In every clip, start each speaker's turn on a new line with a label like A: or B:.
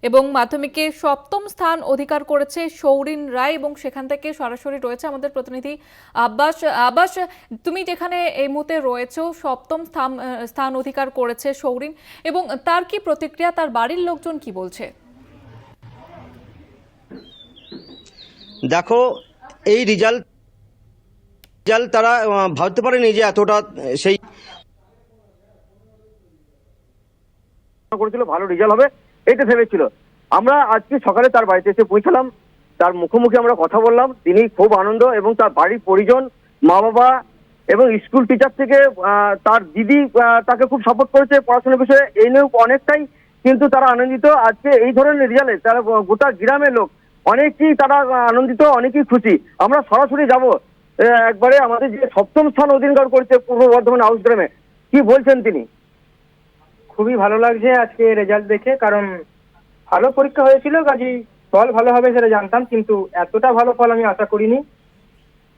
A: এবং মাধ্যমিকে সপ্তম স্থান অধিকার করেছে সৌরিন রায় এবং সেখান থেকে সরাসরি রয়েছে আমাদের প্রতিনিধি আব্বাস। আব্বাস, তুমি যেখানে এই মুহূর্তে রয়েছো, সপ্তম স্থান অধিকার করেছে সৌরিন, এবং তার কি প্রতিক্রিয়া, তার বাড়ির লোকজন কি বলছে?
B: দেখো, এই রেজাল্ট তারা ভাবতে পারেনি যে এতটা সেই করেছিল, ভালো রেজাল্ট হবে এইটা ভেবেছিল। আমরা আজকে সকালে তার বাড়িতে এসে পৌঁছালাম, তার মুখোমুখি আমরা কথা বললাম। তিনি খুব আনন্দ, এবং তার বাড়ির পরিজন, মা বাবা এবং স্কুল টিচার থেকে তার দিদি তাকে খুব সাপোর্ট করেছে পড়াশোনার বিষয়ে, এই নিয়েও অনেকটাই কিন্তু তারা আনন্দিত। আজকে এই ধরনের রেজাল্টে তারা গোটা গ্রামের লোক অনেকেই তারা আনন্দিত, অনেকেই খুশি। আমরা সরাসরি যাব একবারে আমাদের যে সপ্তম স্থান অধিকার করেছে পূর্ব বর্ধমান হাউস গ্রামে, কি বলছেন তিনি।
C: খুবই ভালো লাগছে আজকে রেজাল্ট দেখে, কারণ ভালো পরীক্ষা হয়েছিল, কাজেই ফল ভালো হবে সেটা জানতাম, কিন্তু এতটা ভালো ফল আমি আশা করিনি।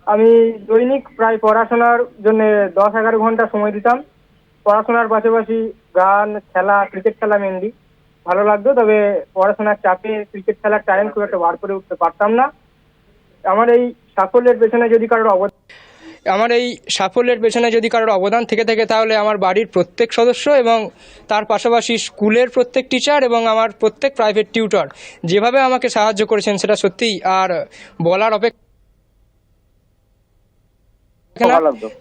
C: আমি দৈনিক প্রায় পড়াশোনার জন্য 10-11 ঘন্টা সময় দিতাম। পড়াশোনার পাশাপাশি গান, খেলা, ক্রিকেট খেলা মেনলি ভালো লাগতো, তবে পড়াশোনার চাপে ক্রিকেট খেলার টাইম খুব একটা বার করে উঠতে পারতাম না। আমার এই সাফল্যের পেছনে যদি কারোর অবদান থেকে থাকে তাহলে আমার বাড়ির প্রত্যেক সদস্য এবং তার পাশাপাশি স্কুলের প্রত্যেক টিচার এবং আমার প্রত্যেক প্রাইভেট টিউটর যেভাবে আমাকে সাহায্য করেছেন সেটা সত্যিই আর বলার অপেক্ষা।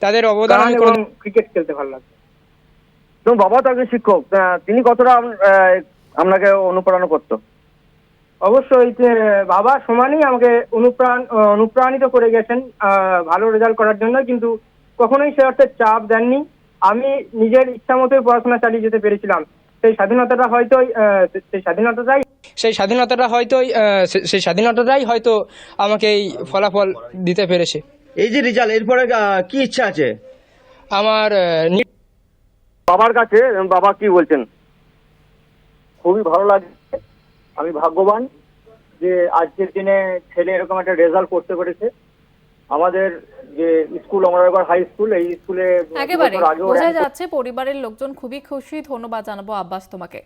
C: তাদের অবদান এবং ক্রিকেট খেলতে ভালো লাগতো।
B: তো বাবা তো একজন শিক্ষক, তিনি কতটা আপনাকে অনুপ্রেরণা করতো?
C: অবশ্যই বাবা সমানই আমাকে অনুপ্রাণিত করে গেছেন ভালো রেজাল্ট করার জন্য, কিন্তু কখনোই সে অর্থে চাপ দেননি। আমি নিজের ইচ্ছা মতোই পড়াশোনা চালিয়ে যেতে পেরেছিলাম। সেই স্বাধীনতাটাই হয়তো আমাকে এই ফলাফল দিতে পেরেছে।
B: এই যে রেজাল্ট, এরপরে কি ইচ্ছা আছে
C: আমার
B: বাবার কাছে? বাবা কি বলছেন?
D: খুবই ভালো লাগে, আমি ভাগ্যবান যে আজকের দিনে ছেলে এরকম একটা রেজাল্ট করতে পেরেছে। আমাদের যে স্কুল অমরাগড় হাই স্কুল, এই স্কুলে
A: একেবারে বোঝা যাচ্ছে পরিবারের লোকজন খুবই খুশি। ধন্যবাদ জানাবো আব্বাস তোমাকে।